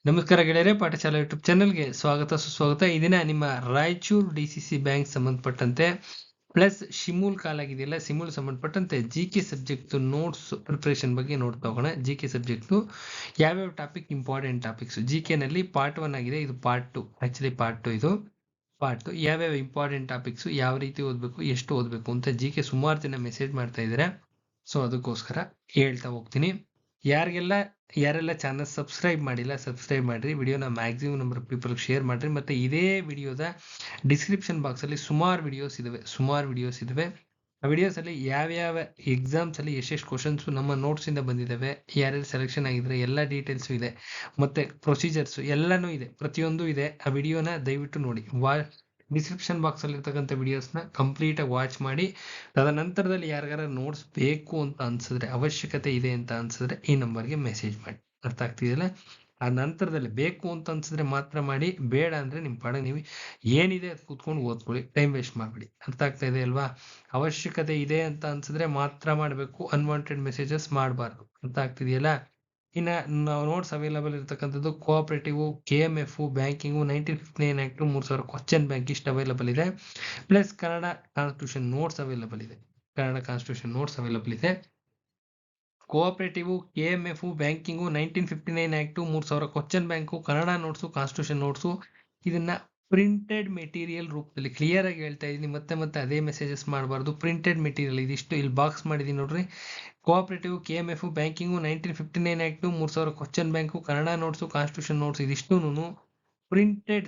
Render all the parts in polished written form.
ನಮಸ್ಕಾರ ಗೆಳೆಯರೆ, ಪಾಠಶಾಲಾ ಯೂಟ್ಯೂಬ್ ಚಾನಲ್ಗೆ ಸ್ವಾಗತ ಸುಸ್ವಾಗತ. ಈ ದಿನ ನಿಮ್ಮ ರಾಯಚೂರು DCC ಬ್ಯಾಂಕ್ ಸಂಬಂಧಪಟ್ಟಂತೆ ಪ್ಲಸ್ ಶಿಮೂಲ್ ಕಾಲಾಗಿದೆಯಲ್ಲ, ಶಿಮೂಲ್ ಸಂಬಂಧಪಟ್ಟಂತೆ GK ಸಬ್ಜೆಕ್ಟ್ ನೋಟ್ಸ್ ಪ್ರಿಪರೇಷನ್ ಬಗ್ಗೆ ನೋಡ್ತಾ ಹೋಗೋಣ. GK ಸಬ್ಜೆಕ್ಟ್ ಯಾವ್ಯಾವ ಟಾಪಿಕ್ ಇಂಪಾರ್ಟೆಂಟ್ ಟಾಪಿಕ್ಸ್ GK ನಲ್ಲಿ ಪಾರ್ಟ್ 1 ಆಗಿದೆ, ಇದು ಪಾರ್ಟ್ 2. ಆಕ್ಚುಲಿ ಪಾರ್ಟ್ 2 ಇದು. ಪಾರ್ಟ್ ಯಾವ್ಯಾವ ಇಂಪಾರ್ಟೆಂಟ್ ಟಾಪಿಕ್ಸ್, ಯಾವ ರೀತಿ ಓದಬೇಕು, ಎಷ್ಟು ಓದಬೇಕು ಅಂತ GK ಸುಮಾರು ಜನ ಮೆಸೇಜ್ ಮಾಡ್ತಾ ಇದ್ದಾರೆ. ಸೊ ಅದಕ್ಕೋಸ್ಕರ ಹೇಳ್ತಾ ಹೋಗ್ತೀನಿ. ಯಾರೆಲ್ಲ ಚಾನಲ್ ಸಬ್ಸ್ಕ್ರೈಬ್ ಮಾಡಿಲ್ಲ, ಸಬ್ಸ್ಕ್ರೈಬ್ ಮಾಡಿರಿ. ವಿಡಿಯೋನ ಮ್ಯಾಕ್ಸಿಮಮ್ ನಂಬರ್ ಪೀಪಲ್ಗೆ ಶೇರ್ ಮಾಡಿರಿ. ಮತ್ತು ಇದೇ ವಿಡಿಯೋದ ಡಿಸ್ಕ್ರಿಪ್ಷನ್ ಬಾಕ್ಸಲ್ಲಿ ಸುಮಾರು ವಿಡಿಯೋಸ್ ಇದಾವೆ. ಆ ವಿಡಿಯೋಸಲ್ಲಿ ಯಾವ್ಯಾವ ಎಕ್ಸಾಮ್ಸಲ್ಲಿ ಎಷ್ಟೆಷ್ಟು ಕ್ವಶನ್ಸು ನಮ್ಮ ನೋಟ್ಸಿಂದ ಬಂದಿದ್ದಾವೆ, ಯಾರ್ಯಾರು ಸೆಲೆಕ್ಷನ್ ಆಗಿದ್ರೆ ಎಲ್ಲ ಡೀಟೇಲ್ಸು ಇದೆ, ಮತ್ತು ಪ್ರೊಸೀಜರ್ಸು ಎಲ್ಲನೂ ಇದೆ, ಪ್ರತಿಯೊಂದು ಇದೆ. ಆ ವಿಡಿಯೋನ ದಯವಿಟ್ಟು ನೋಡಿ. ಡಿಸ್ಕ್ರಿಪ್ಷನ್ ಬಾಕ್ಸಲ್ಲಿ ಇರ್ತಕ್ಕಂಥ ವಿಡಿಯೋಸ್ನ ಕಂಪ್ಲೀಟಾಗಿ ವಾಚ್ ಮಾಡಿ. ತದನಂತರದಲ್ಲಿ ಯಾರಿಗಾರ ನೋಟ್ಸ್ ಬೇಕು ಅಂತ ಅನ್ಸಿದ್ರೆ, ಅವಶ್ಯಕತೆ ಇದೆ ಅಂತ ಅನ್ಸಿದ್ರೆ ಈ ನಂಬರ್ಗೆ ಮೆಸೇಜ್ ಮಾಡಿ. ಅರ್ಥ ಆಗ್ತಿದೆಯಲ್ಲ? ಆ ನಂತರದಲ್ಲಿ ಬೇಕು ಅಂತ ಅನ್ಸಿದ್ರೆ ಮಾತ್ರ ಮಾಡಿ, ಬೇಡ ಅಂದರೆ ನಿಮ್ಮ ಪಾಡ ನೀವು ಏನಿದೆ ಅದು ಕೂತ್ಕೊಂಡು ಓದ್ಕೊಳ್ಳಿ, ಟೈಮ್ ವೇಸ್ಟ್ ಮಾಡಬೇಡಿ. ಅರ್ಥ ಆಗ್ತಾ ಇದೆ ಅಲ್ವಾ? ಅವಶ್ಯಕತೆ ಇದೆ ಅಂತ ಅನ್ಸಿದ್ರೆ ಮಾತ್ರ ಮಾಡಬೇಕು, ಅನ್ವಾಂಟೆಡ್ ಮೆಸೇಜಸ್ ಮಾಡಬಾರ್ದು. ಅರ್ಥ ಆಗ್ತಿದೆಯಲ್ಲ? ಇನ್ನು ನೋಟ್ಸ್ ಅವೈಲಬಲ್ ಇರತಕ್ಕಂಥದ್ದು cooperative, KMF, banking, 1959 act, 3000 question bank ಇಷ್ಟು ಅವೈಲಬಲ್ ಇದೆ. Plus Kannada constitution notes available ಇದೆ. Cooperative, KMF, banking, 1959 act, 3000 question bank, Kannada notes, constitution notes, ಇದನ್ನ ಪ್ರಿಂಟೆಡ್ ಮೆಟೀರಿಯಲ್ ರೂಪದಲ್ಲಿ ಕ್ಲಿಯರ್ ಆಗಿ ಹೇಳ್ತಾ ಇದ್ದೀನಿ. ಮತ್ತೆ ಅದೇ ಮೆಸೇಜಸ್ ಮಾಡಬಾರ್ದು. ಪ್ರಿಂಟೆಡ್ ಮೆಟೀರಿಯಲ್ ಇದಿಷ್ಟು ಇಲ್ಲಿ ಬಾಕ್ಸ್ ಮಾಡಿದ್ದೀನಿ ನೋಡ್ರಿ. Cooperative, KMF, banking, 1959 act, 3000 question bank, Kannada notes, constitution notes ಇದಿಷ್ಟು ಪ್ರಿಂಟೆಡ್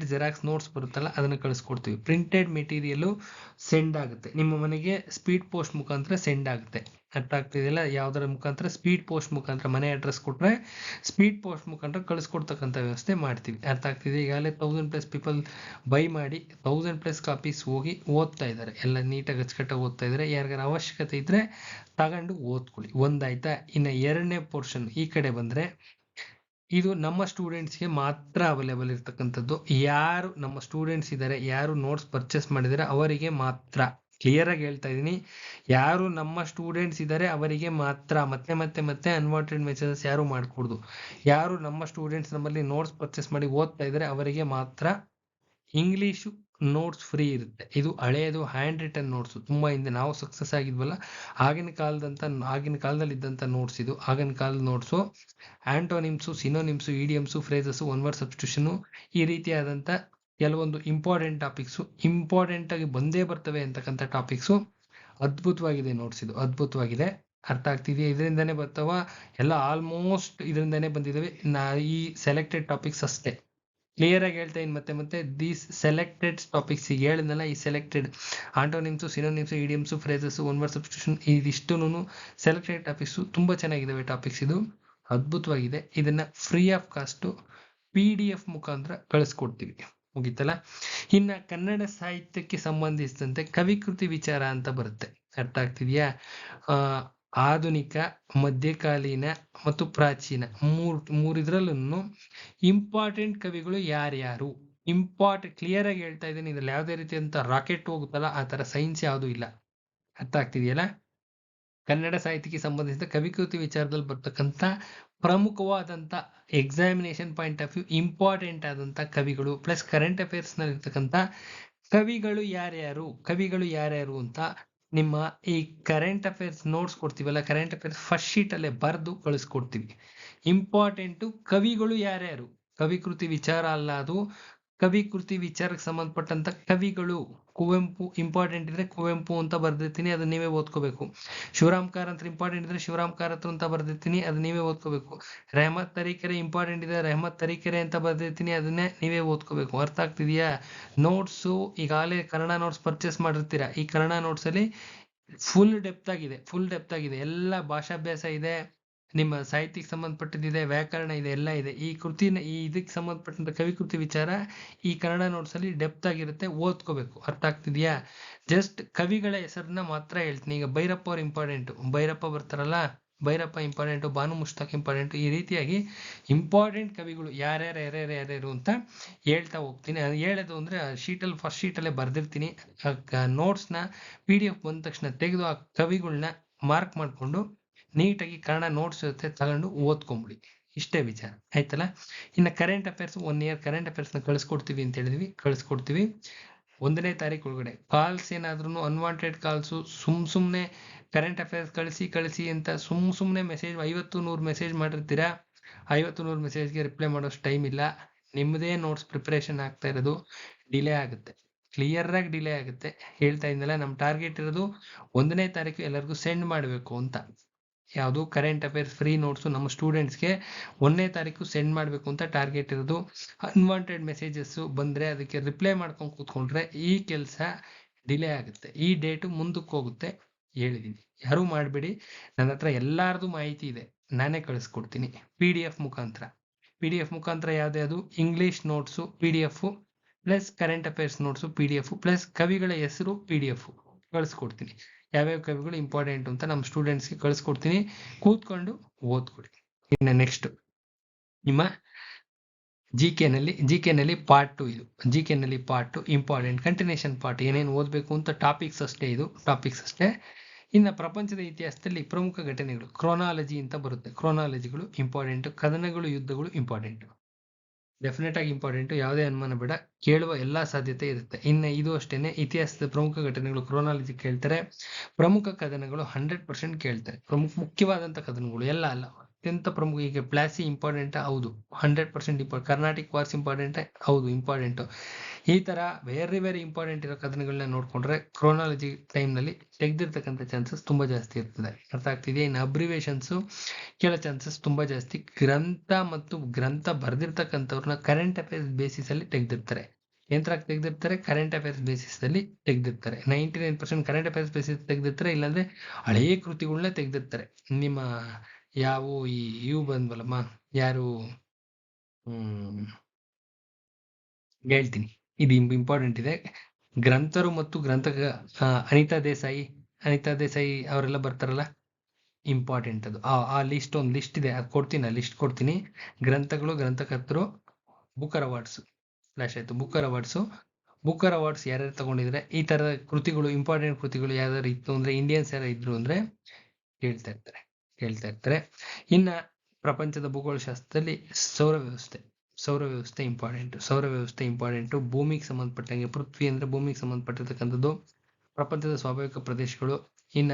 ಜೆರಾಕ್ಸ್ ನೋಟ್ಸ್ ಬರುತ್ತಲ್ಲ, ಅದನ್ನು ಕಳಿಸ್ಕೊಡ್ತೀವಿ. ಪ್ರಿಂಟೆಡ್ ಮೆಟೀರಿಯಲ್ ಸೆಂಡ್ ಆಗುತ್ತೆ ನಿಮ್ಮ ಮನೆಗೆ, ಸ್ಪೀಡ್ ಪೋಸ್ಟ್ ಮುಖಾಂತರ ಸೆಂಡ್ ಆಗುತ್ತೆ. ಅರ್ಥ ಆಗ್ತಿದೆಯಲ್ಲ? ಯಾವುದರ ಮುಖಾಂತರ? ಸ್ಪೀಡ್ ಪೋಸ್ಟ್ ಮುಖಾಂತರ. ಮನೆ ಅಡ್ರೆಸ್ ಕೊಟ್ರೆ ಸ್ಪೀಡ್ ಪೋಸ್ಟ್ ಮುಖಾಂತರ ಕಳಿಸ್ಕೊಡ್ತಕ್ಕಂಥ ವ್ಯವಸ್ಥೆ ಮಾಡ್ತೀವಿ. ಅರ್ಥ ಆಗ್ತಿದೆ? ಈಗಾಗಲೇ 1000+ ಪೀಪಲ್ ಬೈ ಮಾಡಿ 1000+ ಕಾಪೀಸ್ ಹೋಗಿ ಓದ್ತಾ ಇದ್ದಾರೆ. ಎಲ್ಲ ನೀಟಾಗಿ ಅಚ್ಚುಕಟ್ಟಾಗಿ ಓದ್ತಾ ಇದ್ದಾರೆ. ಯಾರಿಗಾರ ಅವಶ್ಯಕತೆ ಇದ್ರೆ ತಗೊಂಡು ಓದ್ಕೊಳ್ಳಿ. ಒಂದಾಯ್ತಾ? ಇನ್ನು ಎರಡನೇ ಪೋರ್ಷನ್ ಈ ಕಡೆ ಬಂದ್ರೆ, ಇದು ನಮ್ಮ ಸ್ಟೂಡೆಂಟ್ಸ್ಗೆ ಮಾತ್ರ ಅವೈಲೇಬಲ್ ಇರ್ತಕ್ಕಂಥದ್ದು. ಯಾರು ನಮ್ಮ ಸ್ಟೂಡೆಂಟ್ಸ್ ಇದ್ದಾರೆ, ಯಾರು ನೋಟ್ಸ್ ಪರ್ಚೇಸ್ ಮಾಡಿದರೆ ಅವರಿಗೆ ಮಾತ್ರ. ಕ್ಲಿಯರ್ ಆಗಿ ಹೇಳ್ತಾ ಇದ್ದೀನಿ, ಯಾರು ನಮ್ಮ ಸ್ಟೂಡೆಂಟ್ಸ್ ಇದ್ದಾರೆ ಅವರಿಗೆ ಮಾತ್ರ. ಮತ್ತೆ ಅನ್ವಾಂಟೆಡ್ ಮೆಸೇಜಸ್ ಯಾರು ಮಾಡ್ಕೊಡ್ದು. ಯಾರು ನಮ್ಮ ಸ್ಟೂಡೆಂಟ್ಸ್ ನಮ್ಮಲ್ಲಿ ನೋಟ್ಸ್ ಪರ್ಚೇಸ್ ಮಾಡಿ ಓದ್ತಾ ಇದ್ದಾರೆ ಅವರಿಗೆ ಮಾತ್ರ. ಇಂಗ್ಲೀಷು ನೋಟ್ಸ್ ಫ್ರೀ ಇರುತ್ತೆ. ಇದು ಹಳೆಯದು, ಹ್ಯಾಂಡ್ ರಿಟನ್ ನೋಟ್ಸು. ತುಂಬ ಹಿಂದೆ ನಾವು ಸಕ್ಸಸ್ ಆಗಿದ್ವಲ್ಲ, ಆಗಿನ ಕಾಲದಲ್ಲಿ ಇದ್ದಂಥ ನೋಟ್ಸ್ ಇದು. ಆಗಿನ ಕಾಲದ notes ಆಂಟೋನಿಮ್ಸು, synonyms, idioms, phrases, one word ಸಬ್ಸ್ಟಿಟ್ಯೂಷನು, ಈ ರೀತಿಯಾದಂಥ ಕೆಲವೊಂದು ಇಂಪಾರ್ಟೆಂಟ್ ಟಾಪಿಕ್ಸು, ಇಂಪಾರ್ಟೆಂಟ್ ಆಗಿ ಬಂದೇ ಬರ್ತವೆ ಅಂತಕ್ಕಂಥ ಟಾಪಿಕ್ಸು. ಅದ್ಭುತವಾಗಿದೆ ನೋಟ್ಸ್ ಇದು, ಅದ್ಭುತವಾಗಿದೆ. ಅರ್ಥ ಆಗ್ತಿದೆಯಾ? ಇದರಿಂದನೇ ಬರ್ತಾವ ಎಲ್ಲ, ಆಲ್ಮೋಸ್ಟ್ ಇದರಿಂದನೇ ಬಂದಿದ್ದಾವೆ. ಈ ಸೆಲೆಕ್ಟೆಡ್ ಟಾಪಿಕ್ಸ್ ಅಷ್ಟೇ. ಕ್ಲಿಯರ್ ಆಗಿ ಹೇಳ್ತಾ ಇದ್ದೀನಿ. ಮತ್ತೆ ದೀಸ್ ಸೆಲೆಕ್ಟೆಡ್ ಟಾಪಿಕ್ಸ್ ಈಗ ಹೇಳಿದ್ನಲ್ಲ, ಈ selected antonyms, synonyms, idioms, phrases, one word substitution, ಇದಿಷ್ಟು ಸೆಲೆಕ್ಟೆಡ್ ಟಾಪಿಕ್ಸು. ತುಂಬ ಚೆನ್ನಾಗಿದ್ದಾವೆ ಟಾಪಿಕ್ಸ್. ಇದು ಅದ್ಭುತವಾಗಿದೆ. ಇದನ್ನ ಫ್ರೀ ಆಫ್ ಕಾಸ್ಟು PDF ಮುಖಾಂತರ ಕಳಿಸ್ಕೊಡ್ತೀವಿ. ಮುಗೀತಲ್ಲ? ಇನ್ನು ಕನ್ನಡ ಸಾಹಿತ್ಯಕ್ಕೆ ಸಂಬಂಧಿಸಿದಂತೆ ಕವಿಕೃತಿ ವಿಚಾರ ಅಂತ ಬರುತ್ತೆ. ಅರ್ಥ ಆಗ್ತಿದೆಯಾ? ಆಧುನಿಕ, ಮಧ್ಯಕಾಲೀನ ಮತ್ತು ಪ್ರಾಚೀನ ಮೂರಿದ್ರಲ್ಲೂ ಇಂಪಾರ್ಟೆಂಟ್ ಕವಿಗಳು ಯಾರ್ಯಾರು, ಕ್ಲಿಯರ್ ಆಗಿ ಹೇಳ್ತಾ ಇದ್ದೀನಿ. ಇದ್ರಲ್ಲಿ ಯಾವುದೇ ರೀತಿ ಅಂತ ರಾಕೆಟ್ ಹೋಗುತ್ತಲ್ಲ, ಆ ಥರ ಸೈನ್ಸ್ ಯಾವುದೂ ಇಲ್ಲ. ಅರ್ಥ ಆಗ್ತಿದೆಯಲ್ಲ? ಕನ್ನಡ ಸಾಹಿತ್ಯಕ್ಕೆ ಸಂಬಂಧಿಸಿದ ಕವಿಕೃತಿ ವಿಚಾರದಲ್ಲಿ ಬರ್ತಕ್ಕಂಥ ಪ್ರಮುಖವಾದಂಥ examination point of view important ಆದಂಥ ಕವಿಗಳು, ಪ್ಲಸ್ ಕರೆಂಟ್ ಅಫೇರ್ಸ್ನಲ್ಲಿ ಇರ್ತಕ್ಕಂಥ ಕವಿಗಳು ಯಾರ್ಯಾರು ಅಂತ ನಿಮ್ಮ ಈ ಕರೆಂಟ್ ಅಫೇರ್ಸ್ ನೋಟ್ಸ್ ಕೊಡ್ತೀವಲ್ಲ, ಕರೆಂಟ್ ಅಫೇರ್ಸ್ ಫಸ್ಟ್ ಶೀಟಲ್ಲೇ ಬರೆದು ಕಳಿಸ್ಕೊಡ್ತೀವಿ. ಇಂಪಾರ್ಟೆಂಟು ಕವಿಗಳು ಯಾರ್ಯಾರು, ಕವಿಕೃತಿ ವಿಚಾರ ಅಲ್ಲ ಅದು, ಕವಿಕೃತಿ ವಿಚಾರಕ್ಕೆ ಸಂಬಂಧಪಟ್ಟಂತ ಕವಿಗಳು. ಕುವೆಂಪು ಇಂಪಾರ್ಟೆಂಟ್ ಇದ್ರೆ ಕುವೆಂಪು ಅಂತ ಬರ್ದಿರ್ತೀನಿ, ಅದನ್ನ ನೀವೇ ಓದ್ಕೋಬೇಕು. ಶಿವರಾಮ್ ಕಾರಂತರ ಇಂಪಾರ್ಟೆಂಟ್ ಇದ್ರೆ ಶಿವರಾಮ್ ಕಾರಂತರು ಅಂತ ಬರ್ದಿರ್ತೀನಿ, ಅದನ್ನ ನೀವೇ ಓದ್ಕೋಬೇಕು. ರೆಹಮತ್ ತರೀಕೆರೆ ಇಂಪಾರ್ಟೆಂಟ್ ಇದೆ, ರೆಹಮತ್ ತರೀಕೆರೆ ಅಂತ ಬರ್ದಿರ್ತೀನಿ, ಅದನ್ನೇ ನೀವೇ ಓದ್ಕೋಬೇಕು. ಅರ್ಥ ಆಗ್ತಿದೆಯಾ? ನೋಟ್ಸು ಈಗಾಗಲೇ ಕನ್ನಡ ನೋಟ್ಸ್ ಪರ್ಚೇಸ್ ಮಾಡಿರ್ತೀರಾ. ಈ ಕನ್ನಡ ನೋಟ್ಸ್ ಅಲ್ಲಿ ಫುಲ್ ಡೆಪ್ತ್ ಆಗಿದೆ. ಎಲ್ಲ ಭಾಷಾಭ್ಯಾಸ ಇದೆ, ನಿಮ್ಮ ಸಾಹಿತ್ಯಕ್ಕೆ ಸಂಬಂಧಪಟ್ಟಿದ್ದಿದೆ, ವ್ಯಾಕರಣ ಇದೆ, ಎಲ್ಲ ಇದೆ. ಇದಕ್ಕೆ ಸಂಬಂಧಪಟ್ಟಂತ ಕವಿಕೃತಿ ವಿಚಾರ ಈ ಕನ್ನಡ ನೋಟ್ಸ್ ಅಲ್ಲಿ ಡೆಪ್ತ್ ಆಗಿರುತ್ತೆ, ಓದ್ಕೋಬೇಕು. ಅರ್ಥ ಆಗ್ತಿದೆಯಾ? ಜಸ್ಟ್ ಕವಿಗಳ ಹೆಸರನ್ನ ಮಾತ್ರ ಹೇಳ್ತೀನಿ. ಈಗ ಭೈರಪ್ಪ ಅವ್ರು ಇಂಪಾರ್ಟೆಂಟು, ಭೈರಪ್ಪ ಬರ್ತಾರಲ್ಲ, ಭೈರಪ್ಪ ಇಂಪಾರ್ಟೆಂಟು, ಬಾನು ಮುಷ್ತಾಕ್ ಇಂಪಾರ್ಟೆಂಟು. ಈ ರೀತಿಯಾಗಿ ಇಂಪಾರ್ಟೆಂಟ್ ಕವಿಗಳು ಯಾರ್ಯಾರು ಅಂತ ಹೇಳ್ತಾ ಹೋಗ್ತೀನಿ. ಹೇಳೋದು ಅಂದ್ರೆ ಶೀಟಲ್ಲಿ ಫಸ್ಟ್ ಶೀಟಲ್ಲೇ ಬರ್ದಿರ್ತೀನಿ. ನೋಟ್ಸ್ನ PDF ಬಂದ ತಕ್ಷಣ ತೆಗೆದು ಆ ಕವಿಗಳನ್ನ ಮಾರ್ಕ್ ಮಾಡಿಕೊಂಡು ನೀಟಾಗಿ ಕನ್ನಡ ನೋಟ್ಸ್ ಜೊತೆ ತಗೊಂಡು ಓದ್ಕೊಂಬಿಡಿ. ಇಷ್ಟೇ ವಿಚಾರ ಆಯ್ತಲ್ಲ. ಇನ್ನು ಕರೆಂಟ್ ಅಫೇರ್ಸ್ 1 ಇಯರ್ ಕರೆಂಟ್ ಅಫೇರ್ಸ್ನ ಕಳಿಸ್ಕೊಡ್ತೀವಿ ಅಂತ ಹೇಳಿದ್ವಿ, ಕಳಿಸ್ಕೊಡ್ತೀವಿ. 1ನೇ ತಾರೀಕು ಒಳಗಡೆ ಕಾಲ್ಸ್ ಏನಾದ್ರೂ ಅನ್ವಾಂಟೆಡ್ ಕಾಲ್ಸು ಸುಮ್ಮನೆ ಕರೆಂಟ್ ಅಫೇರ್ಸ್ ಕಳಿಸಿ ಅಂತ ಸುಮ್ಮನೆ ಮೆಸೇಜ್ 50-100 ಮೆಸೇಜ್ ಮಾಡಿರ್ತೀರಾ. 50-100 ಮೆಸೇಜ್ಗೆ ರಿಪ್ಲೈ ಮಾಡೋಷ್ಟು ಟೈಮ್ ಇಲ್ಲ. ನಿಮ್ಮದೇ ನೋಟ್ಸ್ ಪ್ರಿಪ್ರೇಷನ್ ಆಗ್ತಾ ಇರೋದು ಡಿಲೇ ಆಗುತ್ತೆ, ಕ್ಲಿಯರ್ ಆಗಿ ಡಿಲೇ ಆಗುತ್ತೆ. ಹೇಳ್ತಾ ಇದ್ದಲ್ಲ, ನಮ್ಮ ಟಾರ್ಗೆಟ್ ಇರೋದು 1ನೇ ತಾರೀಕು ಎಲ್ಲರಿಗೂ ಸೆಂಡ್ ಮಾಡಬೇಕು ಅಂತ. ಯಾವುದು ಕರೆಂಟ್ ಅಫೇರ್ಸ್ ಫ್ರೀ ನೋಟ್ಸು ನಮ್ಮ ಸ್ಟೂಡೆಂಟ್ಸ್ಗೆ 1ನೇ ತಾರೀಕು ಸೆಂಡ್ ಮಾಡಬೇಕು ಅಂತ ಟಾರ್ಗೆಟ್ ಇರೋದು. ಅನ್ವಾಂಟೆಡ್ ಮೆಸೇಜಸ್ಸು ಬಂದರೆ ಅದಕ್ಕೆ ರಿಪ್ಲೈ ಮಾಡ್ಕೊಂಡು ಕೂತ್ಕೊಂಡ್ರೆ ಈ ಕೆಲಸ ಡಿಲೇ ಆಗುತ್ತೆ, ಈ ಡೇಟು ಮುಂದಕ್ಕೆ ಹೋಗುತ್ತೆ. ಹೇಳಿದ್ದೀನಿ, ಯಾರೂ ಮಾಡಬೇಡಿ. ನನ್ನ ಹತ್ರ ಎಲ್ಲರದು ಮಾಹಿತಿ ಇದೆ, ನಾನೇ ಕಳಿಸ್ಕೊಡ್ತೀನಿ PDF ಮುಖಾಂತರ. PDF ಮುಖಾಂತರ ಯಾವುದೇ English notes PDF plus current affairs notes PDF plus ಕವಿಗಳ ಹೆಸರು PDF ಕಳಿಸ್ಕೊಡ್ತೀನಿ. ಯಾವ್ಯಾವ ಕವಿಗಳು ಇಂಪಾರ್ಟೆಂಟ್ ಅಂತ ನಮ್ಮ ಸ್ಟೂಡೆಂಟ್ಸ್ಗೆ ಕಳಿಸ್ಕೊಡ್ತೀನಿ, ಕೂತ್ಕೊಂಡು ಓದ್ಕೊಡಿ. ಇನ್ನು ನೆಕ್ಸ್ಟ್ ನಿಮ್ಮ ಜಿಕೆನಲ್ಲಿ ಪಾರ್ಟ್ 2 ಇದು. ಜಿಕೆನಲ್ಲಿ ಪಾರ್ಟ್ 2 ಇಂಪಾರ್ಟೆಂಟ್ ಕಂಟಿನ್ಯೂಷನ್ ಪಾರ್ಟ್. ಏನೇನು ಓದಬೇಕು ಅಂತ ಟಾಪಿಕ್ಸ್ ಅಷ್ಟೇ, ಇದು ಟಾಪಿಕ್ಸ್ ಅಷ್ಟೇ. ಇನ್ನು ಪ್ರಪಂಚದ ಇತಿಹಾಸದಲ್ಲಿ ಪ್ರಮುಖ ಘಟನೆಗಳು ಕ್ರೋನಾಲಜಿ ಅಂತ ಬರುತ್ತೆ. ಕ್ರೋನಾಲಜಿಗಳು ಇಂಪಾರ್ಟೆಂಟ್, ಕದನಗಳು ಯುದ್ಧಗಳು ಇಂಪಾರ್ಟೆಂಟ್, ಡೆಫಿನೆಟ್ ಆಗಿ ಇಂಪಾರ್ಟೆಂಟ್, ಯಾವುದೇ ಅನುಮಾನ ಬೇಡ, ಕೇಳುವ ಎಲ್ಲಾ ಸಾಧ್ಯತೆ ಇರುತ್ತೆ. ಇನ್ನು ಇದು ಅಷ್ಟೇನೆ, ಇತಿಹಾಸದ ಪ್ರಮುಖ ಘಟನೆಗಳು ಕ್ರೋನಾಲಜಿ ಕೇಳ್ತಾರೆ, ಪ್ರಮುಖ ಕದನಗಳು 100% ಕೇಳ್ತಾರೆ. ಮುಖ್ಯವಾದಂಥ ಕದನಗಳು ಎಲ್ಲ ಅಲ್ಲ, ಅತ್ಯಂತ ಪ್ರಮುಖ. ಈಗ ಪ್ಲಾಸಿ ಇಂಪಾರ್ಟೆಂಟ್, ಹೌದು 100% ಇಂಪಾರ್ಟೆಂಟ್. ಕರ್ನಾಟಿಕ್ ವಾರ್ಸ್ ಇಂಪಾರ್ಟೆಂಟ್, ಹೌದು ಇಂಪಾರ್ಟೆಂಟು. ಈ ತರ ವೆರಿ ಇಂಪಾರ್ಟೆಂಟ್ ಇರೋ ಕದನಗಳನ್ನ ನೋಡ್ಕೊಂಡ್ರೆ ಕ್ರೋನಾಲಜಿ ಟೈಮ್ನಲ್ಲಿ ತೆಗೆದಿರ್ತಕ್ಕಂಥ ಚಾನ್ಸಸ್ ತುಂಬಾ ಜಾಸ್ತಿ ಇರ್ತದೆ. ಅರ್ಥ ಆಗ್ತಿದೆಯಾ? ಇನ್ನು ಅಬ್ರಿವೇಷನ್ಸು ಕೇಳೋ ಚಾನ್ಸಸ್ ತುಂಬಾ ಜಾಸ್ತಿ. ಗ್ರಂಥ ಬರೆದಿರ್ತಕ್ಕಂಥವ್ರನ್ನ ಕರೆಂಟ್ ಅಫೇರ್ಸ್ ಬೇಸಿಸ್ ಅಲ್ಲಿ ತೆಗೆದಿರ್ತಾರೆ. ಯಂತ್ರಕ್ಕೆ ತೆಗೆದಿರ್ತಾರೆ, ಕರೆಂಟ್ ಅಫೇರ್ಸ್ ಬೇಸಿಸ್ ಅಲ್ಲಿ ತೆಗೆದಿರ್ತಾರೆ. 99% ಕರೆಂಟ್ ಅಫೇರ್ಸ್ ಬೇಸಿಸ್ ತೆಗೆದಿರ್ತಾರೆ, ಇಲ್ಲಾಂದ್ರೆ ಹಳೆಯ ಕೃತಿಗಳನ್ನ ತೆಗೆದಿರ್ತಾರೆ. ನಿಮ್ಮ ಇವು ಬಂದ್ವಲ್ಲಮ್ಮ, ಯಾರು ಹೇಳ್ತೀನಿ, ಇದು ಇಂಪಾರ್ಟೆಂಟ್ ಇದೆ. ಗ್ರಂಥರು ಮತ್ತು ಅನಿತಾ ದೇಸಾಯಿ ಅವರೆಲ್ಲ ಬರ್ತಾರಲ್ಲ, ಇಂಪಾರ್ಟೆಂಟ್ ಅದು. ಆ ಲಿಸ್ಟ್, ಒಂದು ಲಿಸ್ಟ್ ಇದೆ, ಅದು ಕೊಡ್ತೀನಿ, ಆ ಲಿಸ್ಟ್ ಕೊಡ್ತೀನಿ. ಗ್ರಂಥಗಳು, ಗ್ರಂಥಕರ್ತರು, ಬುಕ್ಕರ್ ಅವಾರ್ಡ್ಸ್ ಫ್ಲಾಶ್ ಆಯ್ತು. ಬುಕ್ಕರ್ ಅವಾರ್ಡ್ಸ್ ಯಾರ್ಯಾರು ತಗೊಂಡಿದ್ರೆ, ಈ ತರದ ಕೃತಿಗಳು, ಇಂಪಾರ್ಟೆಂಟ್ ಕೃತಿಗಳು ಯಾವ್ದಾರು ಇತ್ತು ಅಂದ್ರೆ, ಇಂಡಿಯನ್ಸ್ ಯಾರು ಇದ್ರು ಅಂದ್ರೆ ಹೇಳ್ತಾ ಇರ್ತಾರೆ. ಇನ್ನ ಪ್ರಪಂಚದ ಭೂಗೋಳಶಾಸ್ತ್ರದಲ್ಲಿ ಸೌರ ವ್ಯವಸ್ಥೆ ಇಂಪಾರ್ಟೆಂಟ್. ಭೂಮಿಗೆ ಸಂಬಂಧಪಟ್ಟಂಗೆ, ಪೃಥ್ವಿ ಅಂದ್ರೆ ಭೂಮಿಗೆ ಸಂಬಂಧಪಟ್ಟಿರ್ತಕ್ಕಂಥದ್ದು. ಪ್ರಪಂಚದ ಸ್ವಾಭಾವಿಕ ಪ್ರದೇಶಗಳು. ಇನ್ನ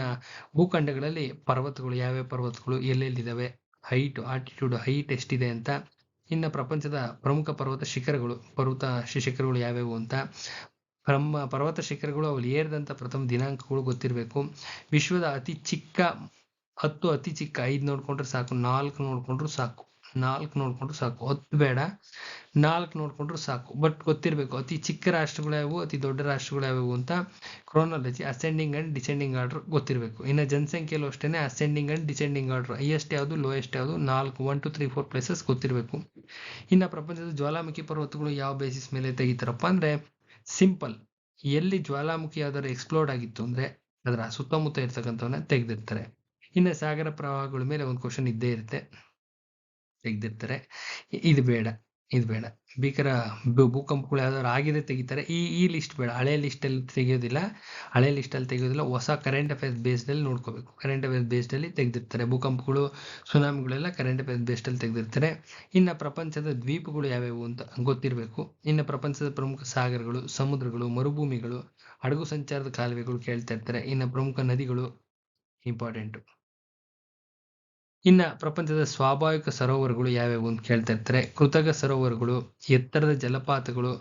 ಭೂಖಂಡಗಳಲ್ಲಿ ಪರ್ವತಗಳು, ಯಾವ್ಯಾವ ಪರ್ವತಗಳು ಎಲ್ಲೆಲ್ಲಿದ್ದಾವೆ, ಆಲ್ಟಿಟ್ಯೂಡ್ ಹೈಟ್ ಎಷ್ಟಿದೆ ಅಂತ. ಇನ್ನ ಪ್ರಪಂಚದ ಪ್ರಮುಖ ಪರ್ವತ ಶಿಖರಗಳು ಯಾವ್ಯಾವು ಅಂತ. ಪರ್ವತ ಶಿಖರಗಳು, ಅವಳು ಏರಿದಂತ ಪ್ರಥಮ ದಿನಾಂಕಗಳು ಗೊತ್ತಿರಬೇಕು. ವಿಶ್ವದ ಅತಿ ಚಿಕ್ಕ 5 ನೋಡ್ಕೊಂಡ್ರೆ ಸಾಕು, 4 ನೋಡ್ಕೊಂಡ್ರು ಸಾಕು. 10 ಬೇಡ, 4 ನೋಡ್ಕೊಂಡ್ರು ಸಾಕು. ಬಟ್ ಗೊತ್ತಿರಬೇಕು ಅತಿ ಚಿಕ್ಕ ರಾಷ್ಟ್ರಗಳು ಯಾವುವು, ಅತಿ ದೊಡ್ಡ ರಾಷ್ಟ್ರಗಳು ಯಾವುವು ಅಂತ. Chronology ascending and descending order ಗೊತ್ತಿರಬೇಕು. ಇನ್ನು ಜನಸಂಖ್ಯೆಯಲ್ಲೂ ಅಷ್ಟೇನೆ ascending and descending order, highest ಯಾವುದು, ಲೋಯೆಸ್ಟ್ ಯಾವುದು, 4 1 2 3 4 ಪ್ಲೇಸಸ್ ಗೊತ್ತಿರಬೇಕು. ಇನ್ನು ಪ್ರಪಂಚದ ಜ್ವಾಲಾಮುಖಿ ಪರ್ವತಗಳು ಯಾವ ಬೇಸಿಸ್ ಮೇಲೆ ತೆಗಿತಾರಪ್ಪ ಅಂದ್ರೆ, ಸಿಂಪಲ್, ಎಲ್ಲಿ ಜ್ವಾಲಾಮುಖಿ ಯಾವ್ದಾದ್ರು ಎಕ್ಸ್ಪ್ಲೋರ್ಡ್ ಆಗಿತ್ತು ಅಂದ್ರೆ ಅದರ ಸುತ್ತಮುತ್ತ ಇರ್ತಕ್ಕಂಥವನ್ನ ತೆಗೆದಿರ್ತಾರೆ. ಇನ್ನು ಸಾಗರ ಪ್ರವಾಹಗಳ ಮೇಲೆ ಒಂದು ಕ್ವಶನ್ ಇದ್ದೇ ಇರುತ್ತೆ, ತೆಗೆದಿರ್ತಾರೆ. ಇದು ಬೇಡ. ಭೀಕರ ಭೂಕಂಪಗಳು ಯಾವ್ದಾದ್ರು ಆಗಿದೆ ತೆಗಿತಾರೆ. ಈ ಲಿಸ್ಟ್ ಬೇಡ, ಹಳೆ ಲಿಸ್ಟಲ್ಲಿ ತೆಗೆಯೋದಿಲ್ಲ. ಹೊಸ ಕರೆಂಟ್ ಅಫೇರ್ಸ್ ಬೇಸ್ಡ್ ಅಲ್ಲಿ ನೋಡ್ಕೋಬೇಕು. ಕರೆಂಟ್ ಅಫೇರ್ಸ್ ಬೇಸ್ಡ್ ಅಲ್ಲಿ ತೆಗೆದಿರ್ತಾರೆ. ಭೂಕಂಪಗಳು, ಸುನಾಮಿಗಳೆಲ್ಲ ಕರೆಂಟ್ ಅಫೇರ್ಸ್ ಬೇಸ್ಡ್ ಅಲ್ಲಿ ತೆಗೆದಿರ್ತಾರೆ. ಇನ್ನು ಪ್ರಪಂಚದ ದ್ವೀಪಗಳು ಯಾವ್ಯಾವು ಅಂತ ಗೊತ್ತಿರಬೇಕು. ಇನ್ನು ಪ್ರಪಂಚದ ಪ್ರಮುಖ ಸಾಗರಗಳು, ಸಮುದ್ರಗಳು, ಮರುಭೂಮಿಗಳು, ಹಡಗು ಸಂಚಾರದ ಕಾಲುವೆಗಳು ಕೇಳ್ತಾ ಇರ್ತಾರೆ. ಇನ್ನು ಪ್ರಮುಖ ನದಿಗಳು ಇಂಪಾರ್ಟೆಂಟ್. ಇನ್ನ ಪ್ರಪಂಚದ ಸ್ವಾಭಾವಿಕ ಸರೋವರಗಳು ಯಾವ್ಯಾವು ಅಂತ ಕೇಳ್ತಾ ಇರ್ತಾರೆ. ಕೃತಕ ಸರೋವರಗಳು, ಎತ್ತರದ ಜಲಪಾತಗಳು,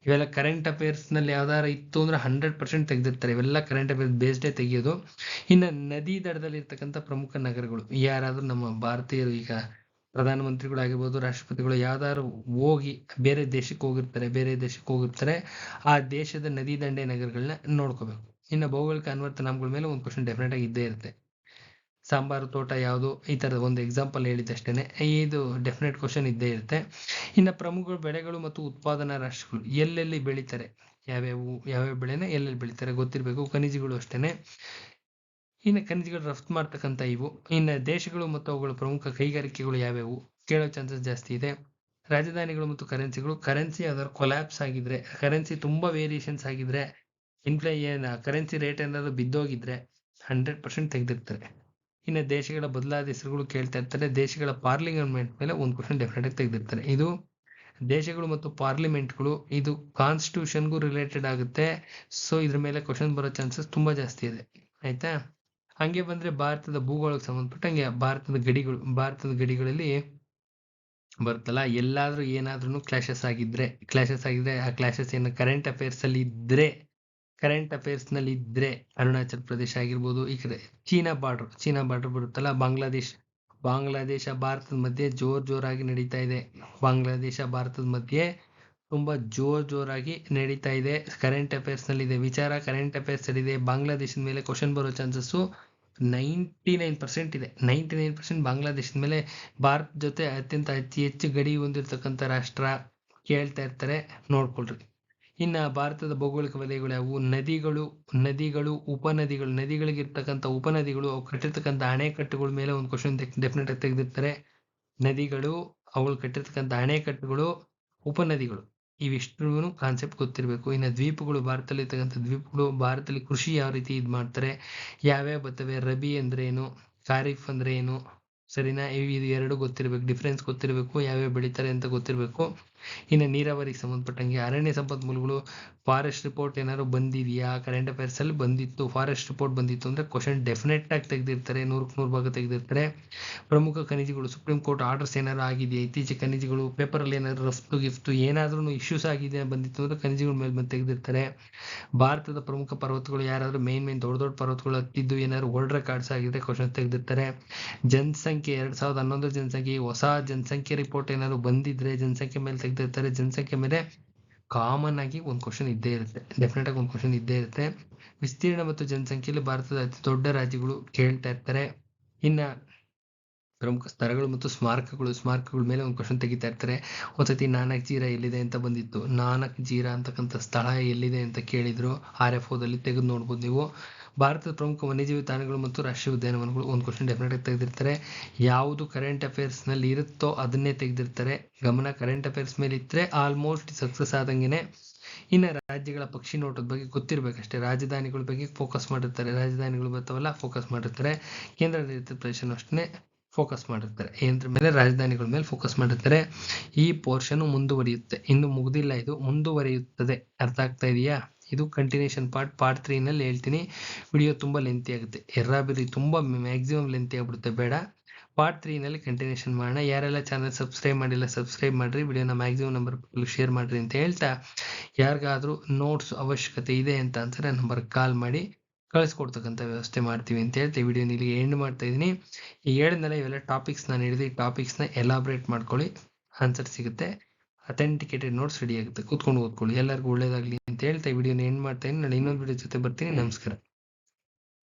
ಇವೆಲ್ಲ ಕರೆಂಟ್ ಅಫೇರ್ಸ್ ನಲ್ಲಿ ಯಾವ್ದಾರು ಇತ್ತು ಅಂದ್ರೆ 100% ತೆಗೆದಿರ್ತಾರೆ. ಇವೆಲ್ಲ ಕರೆಂಟ್ ಅಫೇರ್ಸ್ ಬೇಸ್ಡೇ ತೆಗೆಯೋದು. ಇನ್ನು ನದಿ ದಡದಲ್ಲಿ ಇರ್ತಕ್ಕಂಥ ಪ್ರಮುಖ ನಗರಗಳು, ಯಾರಾದ್ರೂ ನಮ್ಮ ಭಾರತೀಯರು, ಈಗ ಪ್ರಧಾನಮಂತ್ರಿಗಳಾಗಿರ್ಬೋದು, ರಾಷ್ಟ್ರಪತಿಗಳು ಯಾವ್ದಾದ್ರು ಹೋಗಿ ಬೇರೆ ದೇಶಕ್ಕೆ ಹೋಗಿರ್ತಾರೆ, ಆ ದೇಶದ ನದಿ ದಂಡೆ ನಗರಗಳನ್ನ ನೋಡ್ಕೋಬೇಕು. ಇನ್ನು ಭೌಗೋಳಿಕ ಅನ್ವರ್ಥ ನಾಮಗಳ ಮೇಲೆ ಒಂದು ಕ್ವಶನ್ ಡೆಫಿನೆಟ್ ಆಗಿ ಇದ್ದೇ ಇರುತ್ತೆ. ಸಾಂಬಾರು ತೋಟ ಯಾವುದು, ಈ ತರದ ಒಂದು ಎಕ್ಸಾಂಪಲ್ ಹೇಳಿದಷ್ಟೇನೆ, ಇದು ಡೆಫಿನೆಟ್ ಕ್ವಶನ್ ಇದ್ದೇ ಇರುತ್ತೆ. ಇನ್ನು ಪ್ರಮುಖ ಬೆಳೆಗಳು ಮತ್ತು ಉತ್ಪಾದನಾ ರಾಷ್ಟ್ರಗಳು, ಎಲ್ಲೆಲ್ಲಿ ಬೆಳೀತಾರೆ, ಯಾವ್ಯಾವ ಬೆಳೆನ ಎಲ್ಲೆಲ್ಲಿ ಬೆಳೀತಾರೆ ಗೊತ್ತಿರಬೇಕು. ಖನಿಜಗಳು ಅಷ್ಟೇನೆ. ಇನ್ನು ಖನಿಜಗಳು ರಫ್ತು ಮಾಡ್ತಕ್ಕಂಥ ಇವು. ಇನ್ನು ದೇಶಗಳು ಮತ್ತು ಅವುಗಳ ಪ್ರಮುಖ ಕೈಗಾರಿಕೆಗಳು ಯಾವ್ಯಾವು ಕೇಳೋ ಚಾನ್ಸಸ್ ಜಾಸ್ತಿ ಇದೆ. ರಾಜಧಾನಿಗಳು ಮತ್ತು ಕರೆನ್ಸಿಗಳು, ಕರೆನ್ಸಿ ಯಾವ್ದಾದ್ರು ಕೊಲ್ಯಾಪ್ಸ್ ಆಗಿದ್ರೆ, ಕರೆನ್ಸಿ ತುಂಬಾ ವೇರಿಯೇಷನ್ಸ್ ಆಗಿದ್ರೆ, ಕರೆನ್ಸಿ ರೇಟ್ ಏನಾದ್ರು ಬಿದ್ದೋಗಿದ್ರೆ 100% ತೆಗೆದಿರ್ತಾರೆ. ಇನ್ನು ದೇಶಗಳ ಬದಲಾದ ಹೆಸರುಗಳು ಕೇಳ್ತಾ ಇರ್ತಾರೆ. ದೇಶಗಳ ಪಾರ್ಲಿಮೆಂಟ್ ಮೇಲೆ ಒಂದು ಕ್ವಶನ್ ಡೆಫಿನೆಟ್ ಆಗಿ ತೆಗೆದಿರ್ತಾರೆ. ಇದು ದೇಶಗಳು ಮತ್ತು ಪಾರ್ಲಿಮೆಂಟ್ಗಳು ಇದು ಕಾನ್ಸ್ಟಿಟ್ಯೂಷನ್ಗೂ ರಿಲೇಟೆಡ್ ಆಗುತ್ತೆ. ಸೊ ಇದ್ರ ಮೇಲೆ ಕ್ವಶನ್ ಬರೋ ಚಾನ್ಸಸ್ ತುಂಬಾ ಜಾಸ್ತಿ ಇದೆ. ಆಯ್ತಾ? ಹಂಗೆ ಬಂದ್ರೆ ಭಾರತದ ಭೂಗೋಳಕ್ಕೆ ಸಂಬಂಧಪಟ್ಟಂಗೆ ಭಾರತದ ಗಡಿಗಳಲ್ಲಿ ಬರುತ್ತಲ್ಲ, ಎಲ್ಲಾದ್ರೂ ಏನಾದ್ರೂ ಕ್ಲಾಶಸ್ ಆಗಿದ್ರೆ ಆ ಕ್ಲಾಶಸ್ ಏನು ಕರೆಂಟ್ ಅಫೇರ್ಸ್ ನಲ್ಲಿ ಇದ್ರೆ ಅರುಣಾಚಲ್ ಪ್ರದೇಶ ಆಗಿರ್ಬೋದು, ಈ ಕಡೆ ಚೀನಾ ಬಾರ್ಡರ್ ಬರುತ್ತಲ್ಲ, ಬಾಂಗ್ಲಾದೇಶ ಭಾರತದ ಮಧ್ಯೆ ಜೋರಾಗಿ ನಡೀತಾ ಇದೆ. ಬಾಂಗ್ಲಾದೇಶ ಭಾರತದ ಮಧ್ಯೆ ತುಂಬಾ ಜೋರಾಗಿ ನಡೀತಾ ಇದೆ. ಕರೆಂಟ್ ಅಫೇರ್ಸ್ ನಲ್ಲಿ ಇದೆ ವಿಚಾರ, ಕರೆಂಟ್ ಅಫೇರ್ಸ್ ಅಲ್ಲಿ ಇದೆ. ಬಾಂಗ್ಲಾದೇಶದ ಮೇಲೆ ಕ್ವಶನ್ ಬರೋ ಚಾನ್ಸಸ್ 99% ಇದೆ. 99% ಬಾಂಗ್ಲಾದೇಶದ ಮೇಲೆ ಭಾರತ ಜೊತೆ ಅತ್ಯಂತ ಅತಿ ಹೆಚ್ಚು ಗಡಿ ಹೊಂದಿರತಕ್ಕಂಥ ರಾಷ್ಟ್ರ ಕೇಳ್ತಾ ಇರ್ತಾರೆ, ನೋಡ್ಕೊಳ್ರಿ. ಇನ್ನ ಭಾರತದ ಭೌಗೋಳಿಕ ವಲಯಗಳು ಯಾವುವು? ನದಿಗಳು, ಉಪನದಿಗಳು, ನದಿಗಳಿಗಿರ್ತಕ್ಕಂಥ ಉಪನದಿಗಳು, ಅವು ಕಟ್ಟಿರ್ತಕ್ಕಂಥ ಅಣೆಕಟ್ಟುಗಳ ಮೇಲೆ ಒಂದು ಕ್ವಶನ್ ಡೆಫಿನೆಟ್ ಆಗಿ ತೆಗೆದಿರ್ತಾರೆ. ನದಿಗಳು, ಅವುಗಳು ಕಟ್ಟಿರ್ತಕ್ಕಂಥ ಅಣೆಕಟ್ಟುಗಳು, ಉಪನದಿಗಳು, ಇವಿಷ್ಟು ಕಾನ್ಸೆಪ್ಟ್ ಗೊತ್ತಿರಬೇಕು. ಇನ್ನು ದ್ವೀಪಗಳು, ಭಾರತದಲ್ಲಿ ಕೃಷಿ ಯಾವ ರೀತಿ ಇದು ಮಾಡ್ತಾರೆ, ಯಾವ್ಯಾವ ಬರ್ತವೆ, ರಬಿ ಅಂದ್ರೆ ಏನು, ಖಾರಿಫ್ ಅಂದ್ರೆ ಏನು, ಸರಿನಾ? ಇದು ಎರಡು ಗೊತ್ತಿರಬೇಕು, ಡಿಫ್ರೆನ್ಸ್ ಗೊತ್ತಿರಬೇಕು, ಯಾವ್ಯಾವ ಬೆಳಿತಾರೆ ಅಂತ ಗೊತ್ತಿರಬೇಕು. ಇನ್ನು ನೀರಾವರಿಗೆ ಸಂಬಂಧಪಟ್ಟಂಗೆ ಅರಣ್ಯ ಸಂಪನ್ಮೂಲಗಳು, ಫಾರೆಸ್ಟ್ ರಿಪೋರ್ಟ್ ಏನಾದ್ರು ಬಂದಿದೆಯಾ? ಕರೆಂಟ್ ಅಫೇರ್ಸ್ ಅಲ್ಲಿ ಬಂದಿತ್ತು, ಫಾರೆಸ್ಟ್ ರಿಪೋರ್ಟ್ ಬಂದಿತ್ತು ಅಂದ್ರೆ ಕ್ವಶನ್ ಡೆಫಿನೆಟ್ ಆಗಿ ತೆಗೆದಿರ್ತಾರೆ, 100% ಭಾಗ ತೆಗೆದಿರ್ತಾರೆ. ಪ್ರಮುಖ ಖನಿಜಗಳು, ಸುಪ್ರೀಂ ಕೋರ್ಟ್ ಆರ್ಡರ್ಸ್ ಏನಾದ್ರು ಆಗಿದೆಯಾ, ಇತ್ತೀಚೆಗೆ ಖನಿಜಗಳು, ಪೇಪರ್ ಅಲ್ಲಿ ಏನಾದ್ರು ರಫ್ತು ಗಿಫ್ಟು ಏನಾದ್ರೂ ಇಶ್ಯೂಸ್ ಆಗಿದೆ ಬಂದಿತ್ತು ಅಂದ್ರೆ ಖನಿಜಗಳ ಮೇಲೆ ಬಂದು ತೆಗೆದಿರ್ತಾರೆ. ಭಾರತದ ಪ್ರಮುಖ ಪರ್ವತಗಳು, ಯಾರಾದ್ರೂ ಮೇನ್ ದೊಡ್ಡ ಪರ್ವತಗಳು ಹತ್ತಿದ್ದು ಏನಾದ್ರು ವರ್ಲ್ಡ್ ರೆಕಾರ್ಡ್ಸ್ ಆಗಿದೆ ಕ್ವಶನ್ ತೆಗೆದಿರ್ತಾರೆ. ಜನಸಂಖ್ಯೆ 2011 ಜನಸಂಖ್ಯೆ, ಹೊಸ ಜನಸಂಖ್ಯೆ ರಿಪೋರ್ಟ್ ಏನಾದ್ರು ಬಂದಿದ್ರೆ ಜನಸಂಖ್ಯೆ ಮೇಲೆ ತೆಗೆದಿರ್ತಾರೆ. ಜನಸಂಖ್ಯೆ ಮೇಲೆ ಕಾಮನ್ ಆಗಿ ಒಂದು ಕ್ವಶನ್ ಇದ್ದೇ ಇರುತ್ತೆ, ಡೆಫಿನೆಟ್ ಆಗಿ ಒಂದು ಕ್ವಶನ್ ಇದ್ದೇ ಇರುತ್ತೆ. ವಿಸ್ತೀರ್ಣ ಮತ್ತು ಜನಸಂಖ್ಯೆಯಲ್ಲಿ ಭಾರತದ ಅತಿ ದೊಡ್ಡ ರಾಜ್ಯಗಳು ಕೇಳ್ತಾ ಇರ್ತಾರೆ. ಇನ್ನ ಪ್ರಮುಖ ಸ್ಥಳಗಳು ಮತ್ತು ಸ್ಮಾರಕಗಳ ಮೇಲೆ ಒಂದು ಕ್ವಶನ್ ತೆಗಿತಾ ಇರ್ತಾರೆ. ಒಂದ್ಸತಿ ನಾನಕ್ ಜೀರಾ ಎಲ್ಲಿದೆ ಅಂತ ಬಂದಿತ್ತು, ನಾನಕ್ ಜೀರಾ ಅಂತಕ್ಕಂಥ ಸ್ಥಳ ಎಲ್ಲಿದೆ ಅಂತ ಕೇಳಿದ್ರು, RFOದಲ್ಲಿ ತೆಗೆದು ನೋಡ್ಬೋದು ನೀವು. ಭಾರತದ ಪ್ರಮುಖ ವನ್ಯಜೀವಿ ತಾಣಗಳು ಮತ್ತು ರಾಷ್ಟ್ರೀಯ ಉದ್ಯಾನವನಗಳು ಒಂದು ಕ್ವಶನ್ ಡೆಫಿನೆಟ್ ಆಗಿ ತೆಗೆದಿರ್ತಾರೆ. ಯಾವುದು ಕರೆಂಟ್ ಅಫೇರ್ಸ್ ನಲ್ಲಿ ಇರುತ್ತೋ ಅದನ್ನೇ ತೆಗೆದಿರ್ತಾರೆ. ಗಮನ ಕರೆಂಟ್ ಅಫೇರ್ಸ್ ಮೇಲೆ ಇದ್ರೆ ಆಲ್ಮೋಸ್ಟ್ ಸಕ್ಸಸ್ ಆದಂಗೆನೆ. ಇನ್ನು ರಾಜ್ಯಗಳ ಪಕ್ಷಿ ನೋಟದ ಬಗ್ಗೆ ಗೊತ್ತಿರ್ಬೇಕಷ್ಟೇ. ರಾಜಧಾನಿಗಳ ಬಗ್ಗೆ ಫೋಕಸ್ ಮಾಡಿರ್ತಾರೆ, ರಾಜಧಾನಿಗಳು ಬರ್ತಾವಲ್ಲ ಫೋಕಸ್ ಮಾಡಿರ್ತಾರೆ. ಕೇಂದ್ರಾಡಳಿತ ಪ್ರದೇಶ ಅಷ್ಟೇ ಫೋಕಸ್ ಮಾಡಿರ್ತಾರೆ, ಏನ್ರ ಮೇಲೆ ರಾಜಧಾನಿಗಳ ಮೇಲೆ ಫೋಕಸ್ ಮಾಡಿರ್ತಾರೆ. ಈ ಪೋರ್ಷನ್ ಮುಂದುವರಿಯುತ್ತೆ, ಇನ್ನು ಮುಗ್ದಿಲ್ಲ, ಇದು ಮುಂದುವರಿಯುತ್ತದೆ. ಅರ್ಥ ಆಗ್ತಾ ಇದೆಯಾ? ಇದು ಕಂಟಿನ್ಯೂಷನ್ ಪಾರ್ಟ್ 3 ನಲ್ಲಿ ಹೇಳ್ತೀನಿ. ವಿಡಿಯೋ ತುಂಬಾ ಲೆಂತಿ ಆಗುತ್ತೆ, ತುಂಬಾ ಮ್ಯಾಕ್ಸಿಮಮ್ ಲೆಂತಿ ಆಗ್ಬಿಡುತ್ತೆ, ಬೇಡ. ಪಾರ್ಟ್ 3 ನಲ್ಲಿ ಕಂಟಿನ್ಯೂಷನ್ ಮಾಡೋಣ. ಯಾರೆಲ್ಲ ಚಾನಲ್ ಸಬ್ಸ್ಕ್ರೈಬ್ ಮಾಡಿಲ್ಲ ಸಬ್ಸ್ಕ್ರೈಬ್ ಮಾಡ್ರಿ, ವಿಡಿಯೋನ ಮ್ಯಾಕ್ಸಿಮಮ್ ನಂಬರ್ ಶೇರ್ ಮಾಡ್ರಿ ಅಂತ ಹೇಳ್ತಾ, ಯಾರಿಗಾದ್ರೂ ನೋಟ್ಸ್ ಅವಶ್ಯಕತೆ ಇದೆ ಅಂತ ಅನ್ಸಿದ್ರೆ ನಂಬರ್ ಕಾಲ್ ಮಾಡಿ ಕಳಿಸ್ಕೊಡ್ತಕ್ಕಂಥ ವ್ಯವಸ್ಥೆ ಮಾಡ್ತೀವಿ ಅಂತ ಹೇಳ್ತಾ ವಿಡಿಯೋನ ಇಲ್ಲಿಗೆ ಎಂಡ್ ಮಾಡ್ತಾ ಇದೀನಿ. ಈ ಹೇಳಿದ್ನಲ್ಲ, ಇವೆಲ್ಲ ಟಾಪಿಕ್ಸ್ ನಾನು ಹೇಳಿದೆ, ಈ ಟಾಪಿಕ್ಸ್ನ ಎಲಾಬ್ರೇಟ್ ಮಾಡ್ಕೊಳ್ಳಿ, ಆನ್ಸರ್ ಸಿಗುತ್ತೆ. ಅಥೆಂಟಿಕೇಟೆಡ್ ನೋಟ್ಸ್ ರೆಡಿ ಆಗುತ್ತೆ, ಕೂತ್ಕೊಂಡು ಓದ್ಕೊಳ್ಳಿ. ಎಲ್ಲರಿಗೂ ಒಳ್ಳೇದಾಗ್ಲಿ ಅಂತ ಹೇಳ್ತಾ ವಿಡಿಯೋನ ಎಂಡ್ ಮಾಡ್ತಾ ಇದೀನಿ. ನಾನು ಇನ್ನೊಂದು ವಿಡಿಯೋ ಜೊತೆ ಬರ್ತೀನಿ. ನಮಸ್ಕಾರ.